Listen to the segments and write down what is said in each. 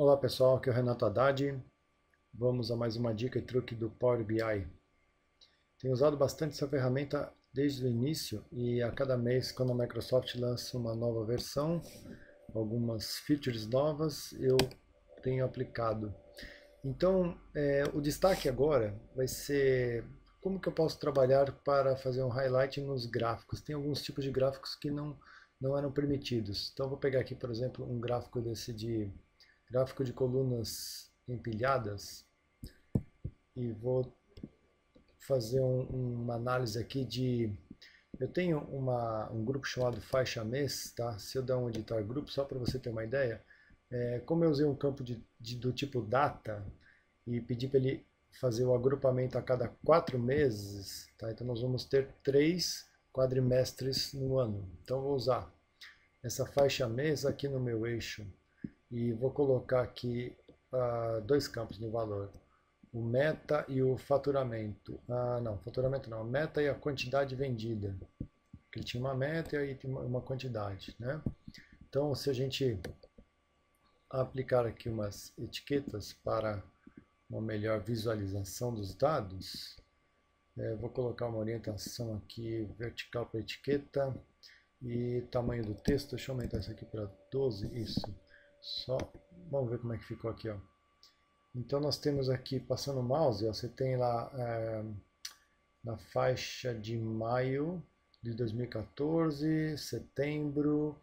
Olá pessoal, aqui é o Renato Haddad. Vamos a mais uma dica e truque do Power BI. Tenho usado bastante essa ferramenta desde o início e a cada mês, quando a Microsoft lança uma nova versão, algumas features novas, eu tenho aplicado. Então, o destaque agora vai ser como que eu posso trabalhar para fazer um highlight nos gráficos. Tem alguns tipos de gráficos que não eram permitidos. Então, eu vou pegar aqui, por exemplo, um gráfico desse de gráfico de colunas empilhadas e vou fazer uma análise aqui de... Eu tenho um grupo chamado faixa mês, tá? Se eu der um editar grupo, só para você ter uma ideia, como eu usei um campo do tipo data e pedi para ele fazer o agrupamento a cada 4 meses, tá? Então nós vamos ter 3 quadrimestres no ano. Então eu vou usar essa faixa mês aqui no meu eixo e vou colocar aqui dois campos no valor, o meta e o faturamento. Não, faturamento não, a meta e a quantidade vendida. Porque tinha uma meta e aí tem uma quantidade, né? Então, se a gente aplicar aqui umas etiquetas para uma melhor visualização dos dados, vou colocar uma orientação aqui vertical para a etiqueta e tamanho do texto, deixa eu aumentar isso aqui para 12, isso. Só, vamos ver como é que ficou aqui, ó. Então nós temos aqui, passando o mouse, ó, você tem lá na faixa de maio de 2014, setembro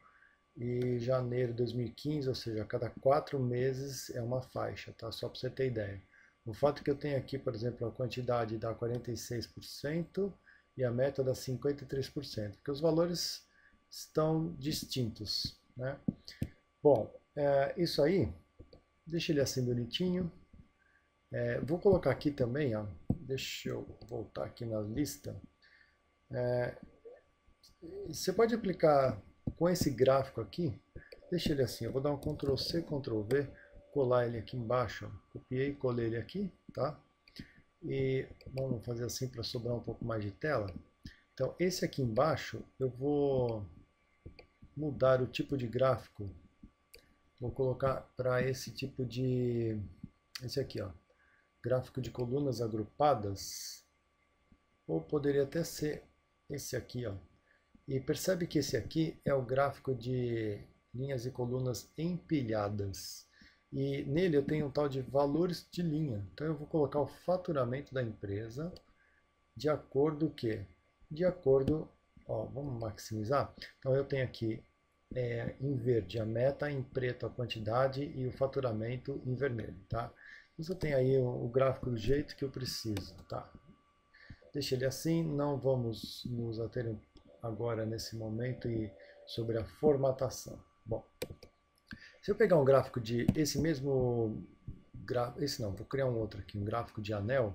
e janeiro de 2015, ou seja, a cada 4 meses é uma faixa, tá? Só para você ter ideia. O fato que eu tenho aqui, por exemplo, a quantidade dá 46% e a meta dá 53%, porque os valores estão distintos, né? Bom, isso aí, deixa ele assim bonitinho. Vou colocar aqui também, ó, deixa eu voltar aqui na lista. Você pode aplicar com esse gráfico aqui, deixa ele assim, eu vou dar um Ctrl C, Ctrl V, colar ele aqui embaixo, ó, copiei e colei ele aqui, tá? E vamos fazer assim para sobrar um pouco mais de tela. Então, esse aqui embaixo, eu vou mudar o tipo de gráfico. Vou colocar para esse tipo de... Esse aqui, ó. Gráfico de colunas agrupadas. Ou poderia até ser esse aqui, ó. E percebe que esse aqui é o gráfico de linhas e colunas empilhadas. E nele eu tenho um tal de valores de linha. Então eu vou colocar o faturamento da empresa de acordo que? De acordo, ó, vamos maximizar. Então eu tenho aqui em verde a meta, em preto a quantidade e o faturamento em vermelho, tá? Então eu tenho aí o gráfico do jeito que eu preciso, tá? Deixa ele assim, não vamos nos ater agora nesse momento e sobre a formatação. Bom, se eu pegar um gráfico de esse mesmo esse não, vou criar um outro aqui, um gráfico de anel.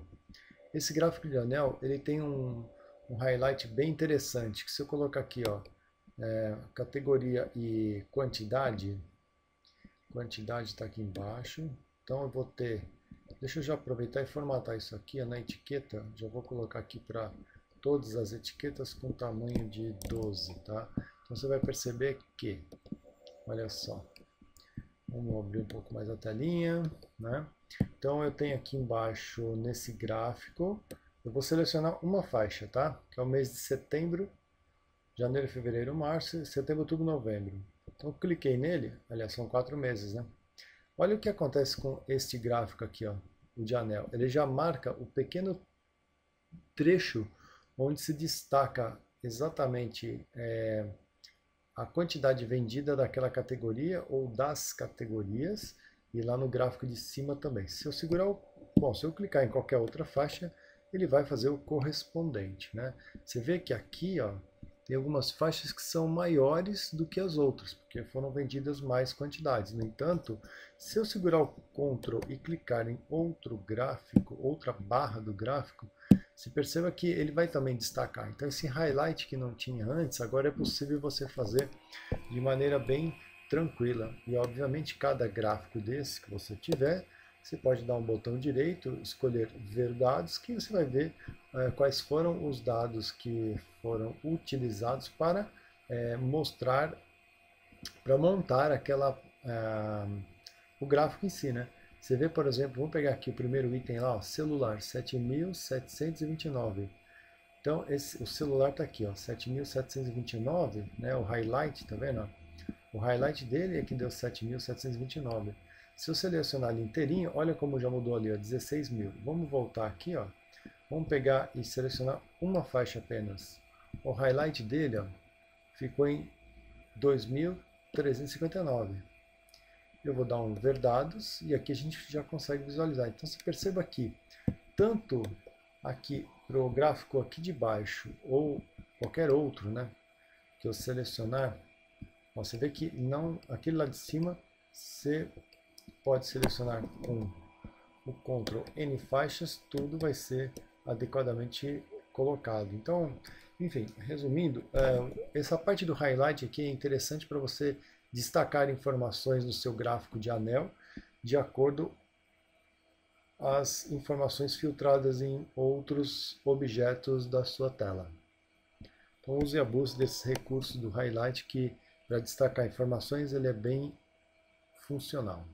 Esse gráfico de anel, ele tem um highlight bem interessante, que se eu colocar aqui, ó, categoria e quantidade está aqui embaixo, então eu vou ter, deixa eu já aproveitar e formatar isso aqui, ó, na etiqueta, já vou colocar aqui para todas as etiquetas com tamanho de 12, tá? Então você vai perceber que, olha só, vamos abrir um pouco mais a telinha, né? Então eu tenho aqui embaixo, nesse gráfico, eu vou selecionar uma faixa, tá? Que é o mês de setembro, janeiro, fevereiro, março, setembro, outubro, novembro. Então eu cliquei nele, aliás, são 4 meses, né? Olha o que acontece com este gráfico aqui, ó, o de anel. Ele já marca o pequeno trecho onde se destaca exatamente a quantidade vendida daquela categoria ou das categorias, e lá no gráfico de cima também. Se eu segurar se eu clicar em qualquer outra faixa, ele vai fazer o correspondente, né? Você vê que aqui, ó, tem algumas faixas que são maiores do que as outras, porque foram vendidas mais quantidades. No entanto, se eu segurar o Ctrl e clicar em outro gráfico, outra barra do gráfico, se perceba que ele vai também destacar. Então esse highlight que não tinha antes, agora é possível você fazer de maneira bem tranquila. E obviamente cada gráfico desse que você tiver, você pode dar um botão direito, escolher ver dados, que você vai ver quais foram os dados que foram utilizados para mostrar, para montar o gráfico em si, né? Você vê, por exemplo, vamos pegar aqui o primeiro item lá, ó, celular, 7.729. Então, o celular está aqui, ó, 7.729, né? O highlight, tá vendo? O highlight dele é que deu 7.729. Se eu selecionar ali inteirinho, olha como já mudou ali, ó, 16.000. Vamos voltar aqui, ó. Vamos pegar e selecionar uma faixa apenas. O highlight dele, ó, ficou em 2.359. Eu vou dar um ver dados e aqui a gente já consegue visualizar. Então você perceba aqui, tanto aqui para o gráfico aqui de baixo ou qualquer outro, né, que eu selecionar, ó, você vê que não, aquele lá de cima você pode selecionar com o Ctrl N faixas, tudo vai ser adequadamente colocado. Então, enfim, resumindo, essa parte do highlight aqui é interessante para você destacar informações no seu gráfico de anel de acordo às informações filtradas em outros objetos da sua tela. Então use e abuse desses recursos do highlight que, para destacar informações, ele é bem funcional.